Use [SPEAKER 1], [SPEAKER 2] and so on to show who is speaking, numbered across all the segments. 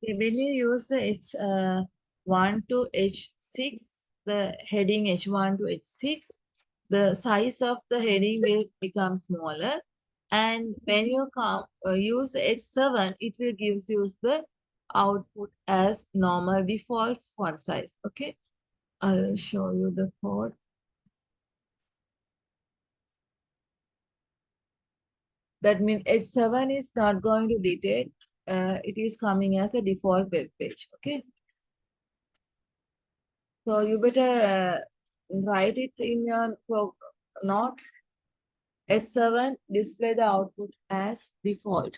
[SPEAKER 1] When you use the H1 to H6, the heading H1 to H6, the size of the heading will become smaller. And when you use H7, it will give you the output as normal default font size. Okay, I'll show you the code. That means H7 is not going to detect. It is coming as a default web page. Okay. So you better write it in your note. H7 display the output as default.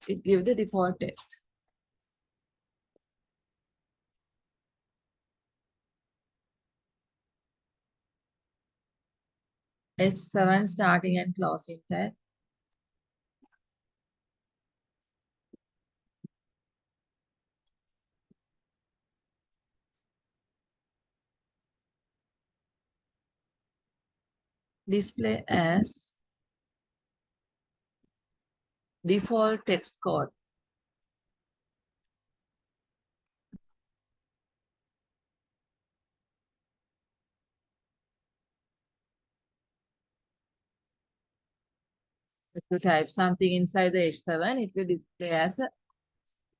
[SPEAKER 1] It gives the default text. H7 starting and closing tag. Display as default text code. If you type something inside the H7, it will display as a, if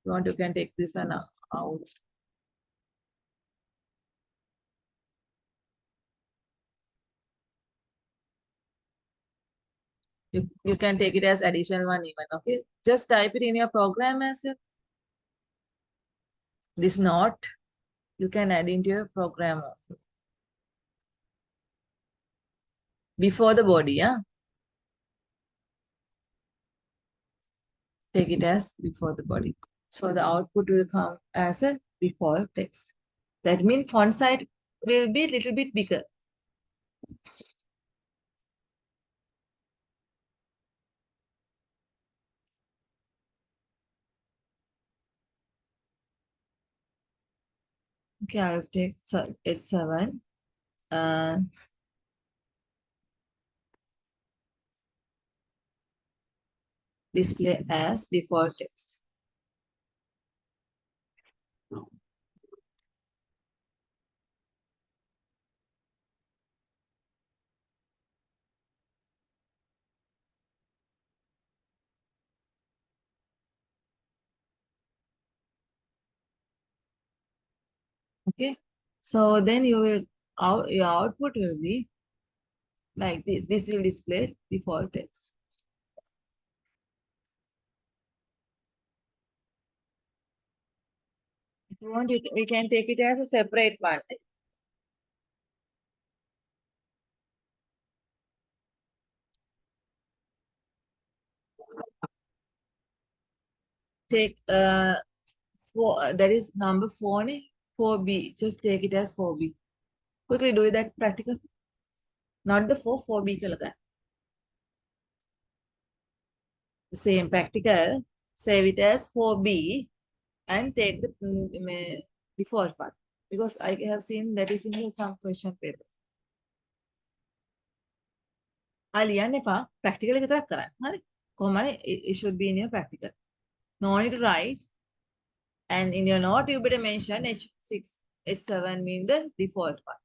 [SPEAKER 1] you want, you can take this one out. You can take it as additional one even. Okay. Just type it in your program as a, this note. You can add into your program also. Before the body, yeah. Take it as before the body. So the output will come as a default text. That means font size will be a little bit bigger. Okay, I'll take S7. Display as default text. Okay, so then you will your output will be like this. This will display default text. If you want, we can take it as a separate one. Take that is number 4, 4B. Just take it as 4B. Quickly do that practical. Not the 4B kalaga. The same practical. Save it as 4B and take the default part. Because I have seen that is in some question paper. ලියන්න එපා practical එක විතරක් කරන්න. හරි. කොහොම හරි it should be in your practical. No need to write. And in your note, you better mention H6, H7 mean the default one.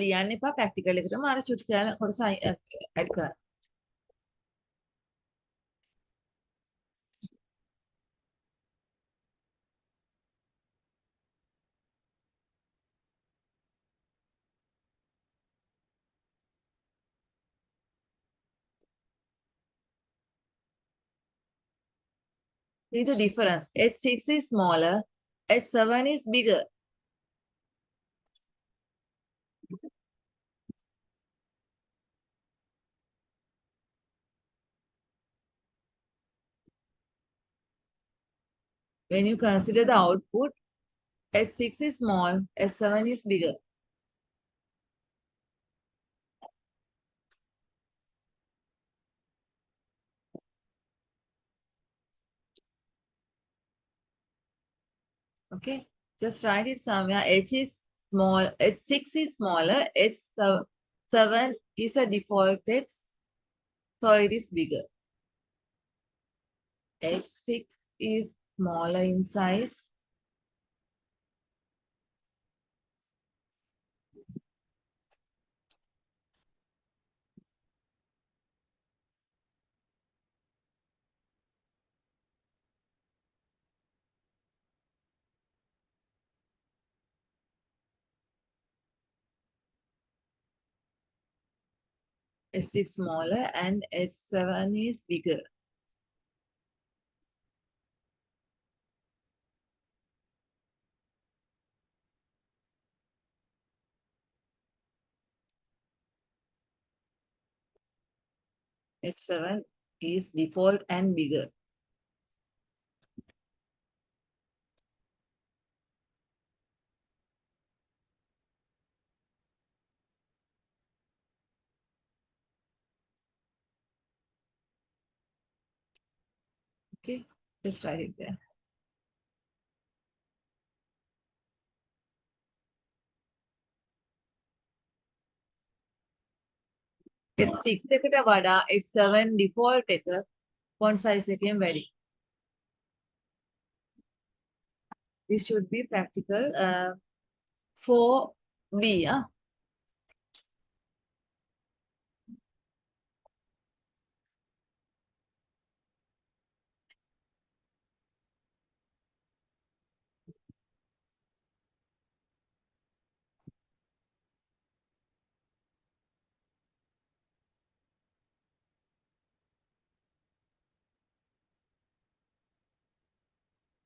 [SPEAKER 1] ලියන්න එපා practical එකටම අර චුටි කියලා කොටස add කරන්න. See the difference. H6 is smaller, H7 is bigger. When you consider the output, H6 is small, H7 is bigger. Okay, just write it somewhere. H is small, H6 is smaller, H7 is a default text. So it is bigger. H6 is smaller in size. H6 smaller and H7 is bigger. H7 is default and bigger. Okay, just write it there. H6 එකට වඩා H7 default එක font size එකෙන් වැඩි. This should be practical for B.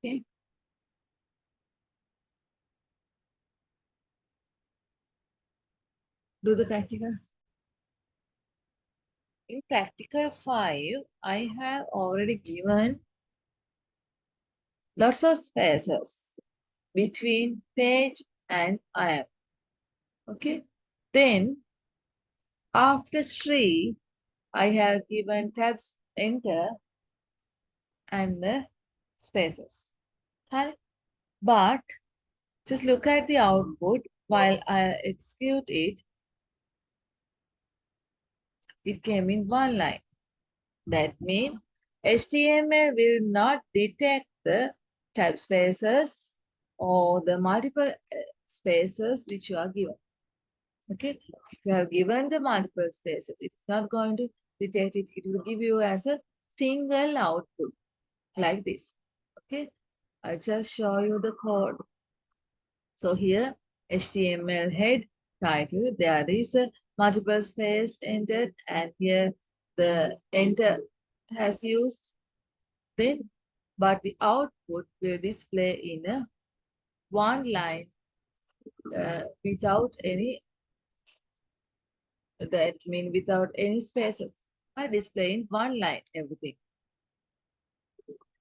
[SPEAKER 1] Okay. Do the practical. In practical 5, I have already given lots of spaces between page and I am. Okay. Then after Sri, I have given tabs enter and the spaces. But just look at the output while I execute it. It came in one line. That means HTML will not detect the tab spaces or the multiple spaces which you are given. Okay, if you have given the multiple spaces, it is not going to detect it. It will give you as a single output like this. Okay, I'll just show you the code. So here, HTML head title, there is a multiple space entered, and here the enter has used. Then, but the output will display in a one line without any, that mean without any spaces. I display in one line everything.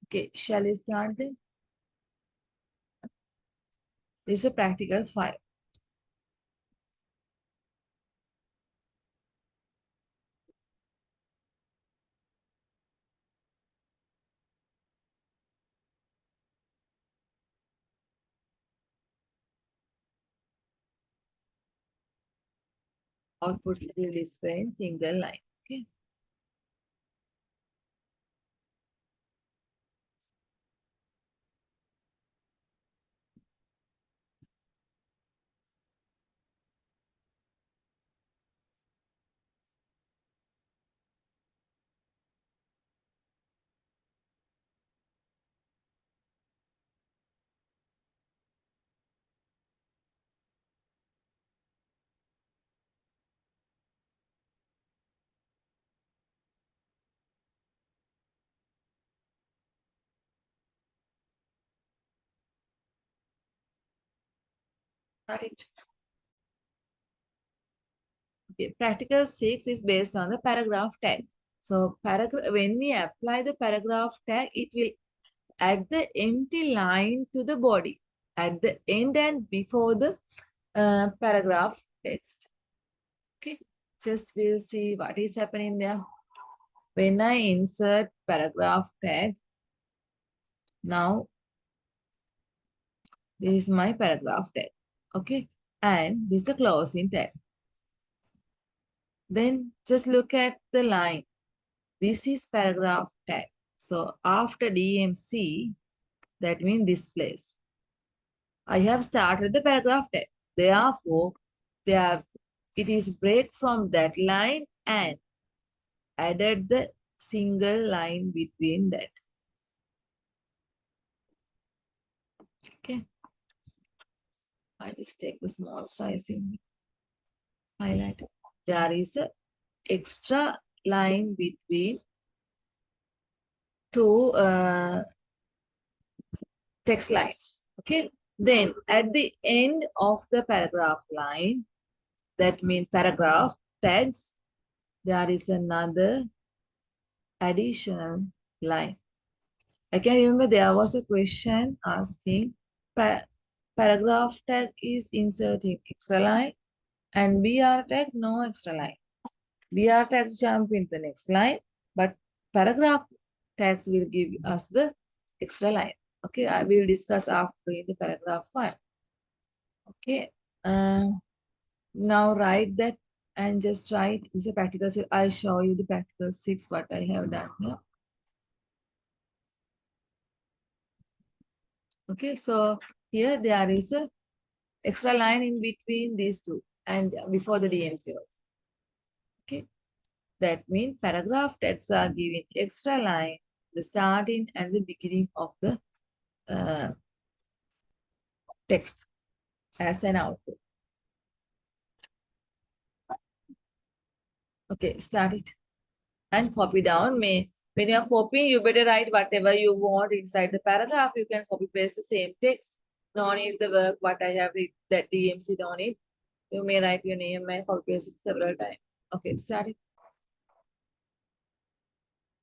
[SPEAKER 1] Okay, shall we start then? This is a practical 5. Output will display in single line. Okay. Got it. Okay. Practical 6 is based on the paragraph tag. So when we apply the paragraph tag, it will add the empty line to the body at the end and before the paragraph text. Okay, just we'll see what is happening there. When I insert paragraph tag, now this is my paragraph tag. Okay, and this is the closing tag. Then just look at the line. This is paragraph tag. So after DMC, that means this place. I have started the paragraph tag. Therefore, it is break from that line and added the single line between that. Okay. I just take the small size in highlight. There is a extra line between two text lines. Okay. Then at the end of the paragraph line, that means paragraph tags, there is another additional line. I can remember there was a question asking paragraph tag is inserting extra line and BR tag no extra line. BR tag jump in the next line, but paragraph tags will give us the extra line. Okay, I will discuss after in the paragraph 1. Okay, now write that and just write is a practical 6. I show you the practical 6 what I have done here. Okay, so here there is a extra line in between these two and before the DMC also. Okay, that means paragraph tags are giving extra line, the starting and the beginning of the text as an output. Okay, start it and copy down. When you are copying, you better write whatever you want inside the paragraph. You can copy paste the same text. No need the work what I have written that DMC don't need. You may write your name and copy paste it several times. Okay, start it.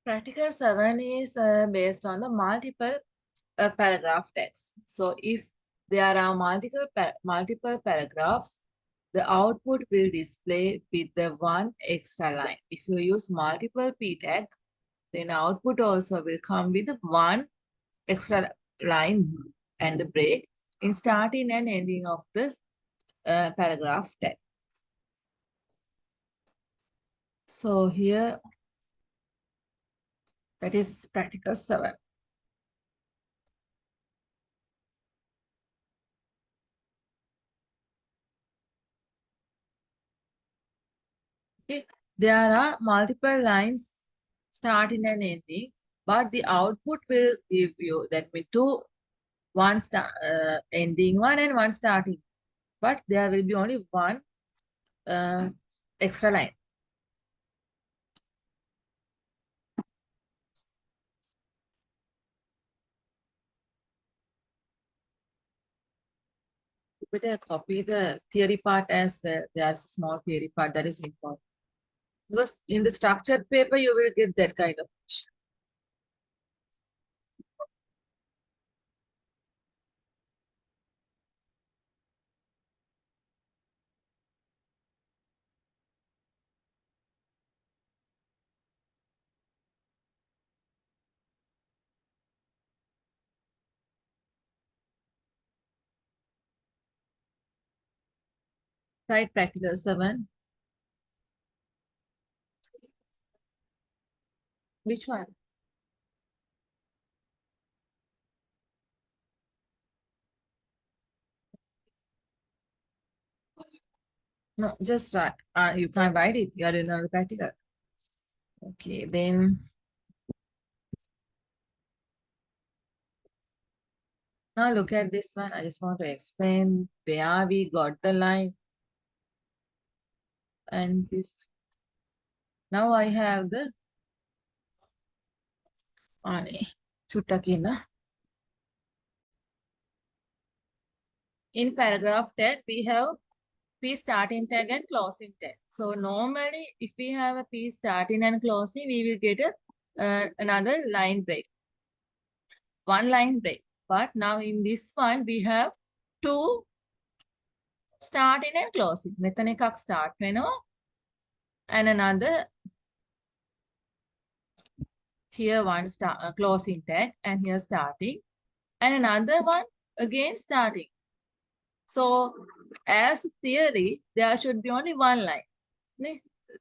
[SPEAKER 1] Practical 7 is based on the multiple paragraph text. So if there are multiple paragraphs, the output will display with the one extra line. If you use multiple p tag, then output also will come with one extra line and the break in starting and ending of the paragraph tag. So here, that is practical 7. Okay. There are multiple lines starting and ending, but the output will give you that means one ending one and one starting, but there will be only one extra line. You better copy the theory part as well. There's a small theory part that is important. Because in the structured paper, you will get that kind of question. Right, practical 7. Which one? No, just write. You can't write it. You are doing the practical. Okay, then now look at this one. I just want to explain where we got the line. And this. Now I have the chutakina. In paragraph tag, we have P starting tag and closing tag. So normally, if we have a P starting and closing, we will get another line break. One line break. But now in this one, we have two starting and closing. මෙතන එකක් start වෙනවා. And another here one closing tag and here starting. And another one again starting. So as theory, there should be only one line.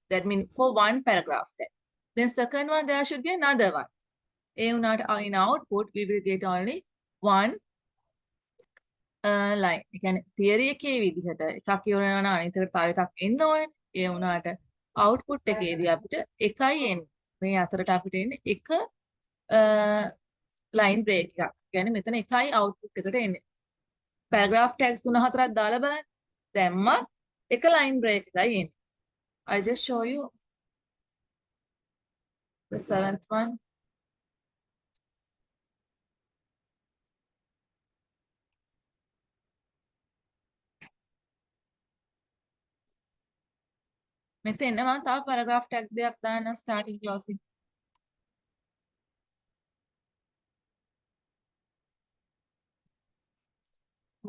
[SPEAKER 1] That means for one paragraph tag. Then second one, there should be another one. In output, we will get only one line. ඒ කියන්නේ theory එකේ විදිහට එකක් ඉවර වෙනවා නම් අනිත් එකට තව එකක් එන්න ඕනේ. ඒ වුණාට output එකේදී අපිට එකයි එන්නේ. මේ අතරට අපිට එන්නේ එක line break එකක්. කියන්නේ මෙතන එකයි output එකට එන්නේ. paragraph tags 3-4ක් දාලා බලන්න. දැම්මත් එක line break එකයි එන්නේ. I just show you the seventh one. මෙතන මම තව paragraph tag දෙකක් දාන්නම් starting closing.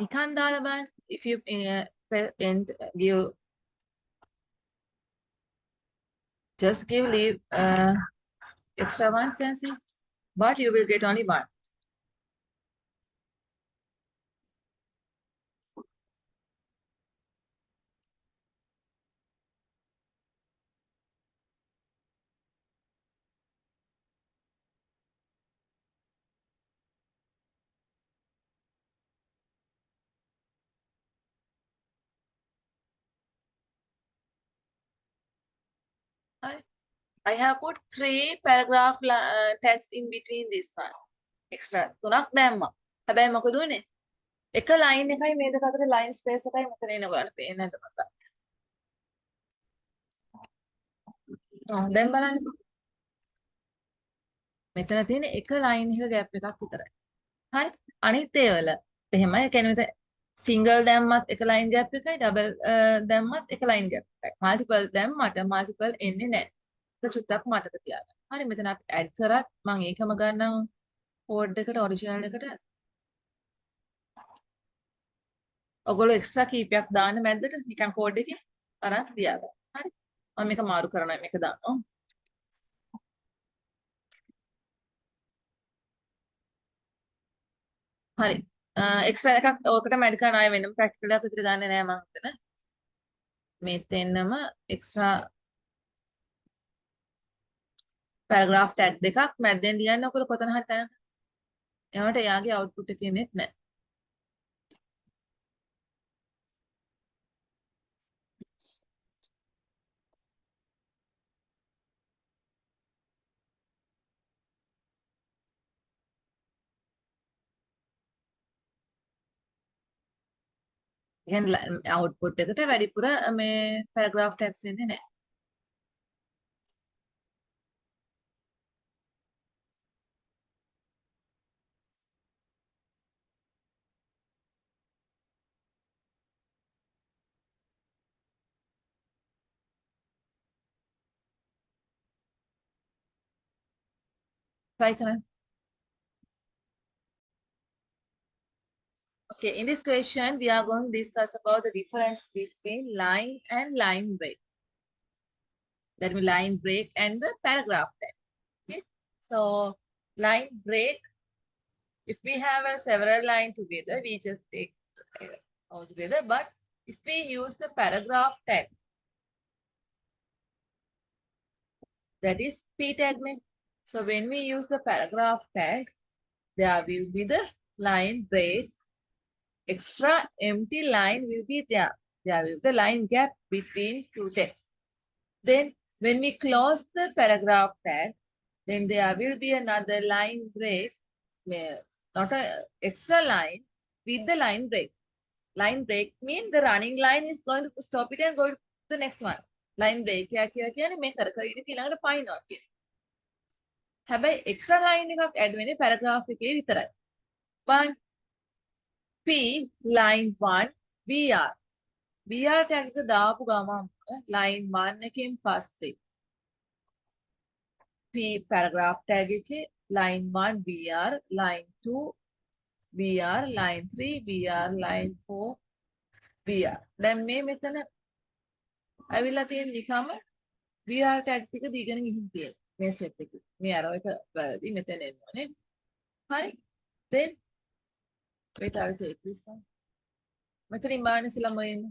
[SPEAKER 1] නිකන් දාලා බලන්න. If you and give just give leave extra one sensing, but you will get only one. I have put 3 paragraph text in between this one. Extra. තුනක් දැම්මා. හැබැයි මොකද උනේ? එක line එකයි මේ දෙක අතර line space එකයි මෙතන එන ඔයාලට පේන්නේ නැද්ද මට? දැන් බලන්න. මෙතන තියෙන එක line එක gap එකක් විතරයි. හරි? අනිත් ඒවල එහෙමයි. ඒ කියන්නේ මෙතන single දැම්මත් එක line gap එකයි, double දැම්මත් එක line gap එකයි. multiple දැම්මට multiple එන්නේ නැහැ. ඒක චුට්ටක් මතක තියාගන්න. හරි මෙතන අපි add කරත් මම ඒකම ගන්නම් code එකට original එකට. ඔයගොල්ලෝ extra කීපයක් දාන්න මැද්දට නිකන් code එකේ අරන් තියාගන්න. හරි. මම මේක මාරු කරනවා මේක දානවා. හරි. extra එකක් ඕකට add කරන්න ආයෙ වෙනම practical එකක් විතර ගන්නෙ නෑ මම හිතන. මෙතෙන්නම extra paragraph tag දෙකක් මැද්දෙන් ලියන්න ඔයගොල්ලෝ කොතන හරි තැනක. එයාට එයාගේ output එක එන්නේ නැහැ. කියන්නේ output එකට වැඩිපුර මේ paragraph tags එන්නේ නැහැ. try කරන්න. Okay, in this question, we are going to discuss about the difference between line and line break. That means line break and the paragraph tag. Okay, so line break, if we have a several line together, we just take all together. But if we use the paragraph tag, that is P tag name. So when we use the paragraph tag, there will be the line break. Extra empty line will be there. There will be the line gap between two texts. Then when we close the paragraph tag, then there will be another line break, not an extra line with the line break. Line break means the running line is going to stop it and go to the next one. Line break කියන්නේ මේ කර කර ඉඳ ඊළඟට පායිනවා කියන්නේ. හැබැයි extra line එකක් add වෙන්නේ paragraph එකේ විතරයි. But P line 1 BR. BR tag එක දාපු ගමන් line 1 එකෙන් පස්සේ P paragraph tag එකේ line 1 BR, line 2 BR, line 3 BR, line 4 BR. දැන් මේ මෙතන ඇවිල්ලා තියෙන නිකම්ම BR tag ටික දීගෙන ගිහින් තියෙනවා. මේ set එකේ. මේ arrow එක වැරදි මෙතන එන්න ඕනේ. හරි. Then wait, I'll take this one. මෙතනින් බලන්න ඉස්සෙල්ලාම එන්න.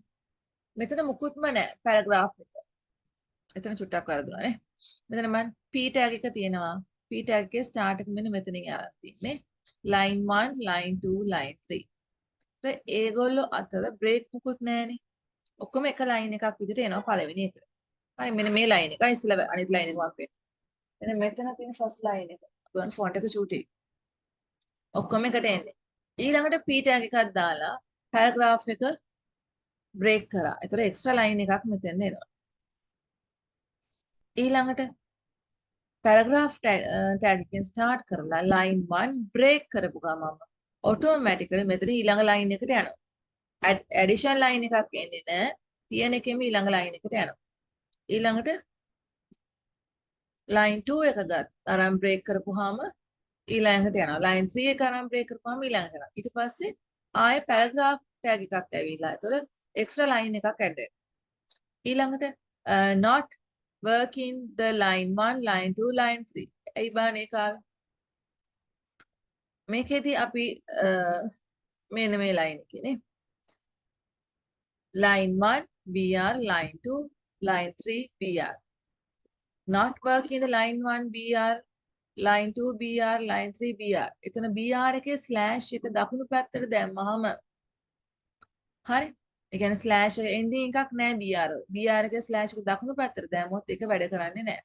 [SPEAKER 1] මෙතන මුකුත්ම නැහැ paragraph එක. එතන චුට්ටක් වරදුනානේ. මෙතන මම P tag එක තියෙනවා. P tag එකේ start එක මෙන්න මෙතනින් ආරම්භ තියෙන්නේ. line 1, line 2, line 3. ඒගොල්ලෝ අතර බ්‍රේක් මුකුත් නැහැනේ. ඔක්කොම එක ලයින් එකක් විදිහට එනවා පළවෙනි එක. හරි මෙන්න මේ ලයින් එකයි ඉස්සෙල්ලා අනිත් ලයින් එක මම පෙන්නනවා. මෙන්න මෙතන තියෙන ෆස්ට් ලයින් එක. ගන්න ෆොන්ට් එක චූටි. ඔක්කොම එකට එන්නේ. ඊළඟට P tag එකක් දාලා පැරග්‍රාෆ් එක බ්‍රේක් කරා. ඒතර එක්ස්ට්‍රා ලයින් එකක් මෙතෙන් එනවා. ඊළඟට පැරග්‍රාෆ් ටැග් එකෙන් ස්ටාර්ට් කරලා ලයින් 1 බ්‍රේක් කරපු ගමන් ඔටෝමැටිකලි මෙතන ඊළඟ ලයින් එකට යනවා. ඇඩිෂන් ලයින් එකක් එන්නේ නැහැ. තියෙන එකෙම ඊළඟ ලයින් එකට යනවා. ඊළඟට ලයින් 2 එක අරන් බ්‍රේක් කරපුවාම ඊළඟට යනවා. ලයින් 3 එක අරන් බ්‍රේක් කරපුවාම ඊළඟට යනවා. ඊට පස්සේ ආයේ පැරග්‍රාෆ් ටැග් එකක් ඇවිල්ලා. ඒතර එක්ස්ට්‍රා ලයින් එකක් ඇඩ් වෙනවා. ඊළඟට not working the line 1 line 2 line 3 ඇයි බාන ඒක ආවේ මේකෙදි අපි මෙන්න මේ ලයින් එකේ නේ line 1 br line 2 line 3 br not working the line 1 br line 2 br line 3 br එතන br එකේ ස්ලෑෂ් එක දකුණු පැත්තට දැම්මහම හරි ඒ කියන්නේ ස්ලෑෂ් එක එන්ඩින් එකක් නෑ br එකේ ස්ලෑෂ් එක දකුණු පැත්තට දැම්මොත් ඒක වැඩ කරන්නේ නෑ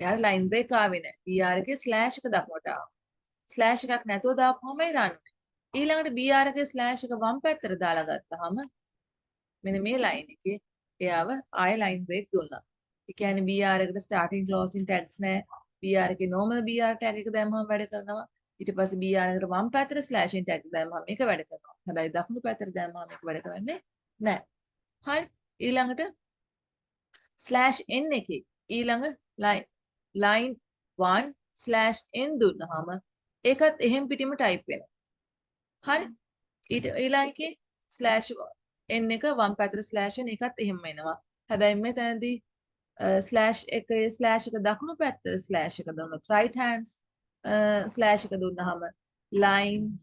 [SPEAKER 1] එයාට ලයින් බ්‍රේක් ආවේ නෑ br එකේ ස්ලෑෂ් එක දකුණට ආවා ස්ලෑෂ් එකක් නැතුව දාපුවමයි රන් ඊළඟට br එකේ ස්ලෑෂ් එක වම් පැත්තට දාලා ගත්තාම මෙන්න මේ ලයින් එකේ එයාව ආයෙ ලයින් බ්‍රේක් දුන්නා ඒ කියන්නේ br එකට ස්ටාර්ටින් ක්ලෝසින් ටැග්ස් නෑ br එකේ normal br ටැග් එක දැම්මම වැඩ කරනවා ඊට පස්සේ br එකට වම් පැත්තට ස්ලෑෂින් ටැග් දැම්මම මේක වැඩ කරනවා හැබැයි දකුණු පැත්තට දැම්මම මේක වැඩ කරන්නේ නෑ හරි ඊළඟට ස්ලෑෂ් n එකේ ඊළඟ line 1 slash n දුන්නාම ඒකත් එහෙම් පිටිම ටයිප් වෙනවා. හරි. ඊළඟ එකේ ස්ලෑෂ් n එක වම් පැත්තට ස්ලෑෂ් n එකත් එහෙම එනවා. හැබැයි මෙතනදී ස්ලෑෂ් එකේ ස්ලෑෂ් එක දකුණු පැත්තට ස්ලෑෂ් එක දුන්නොත් right hands ස්ලෑෂ් එක දුන්නාම line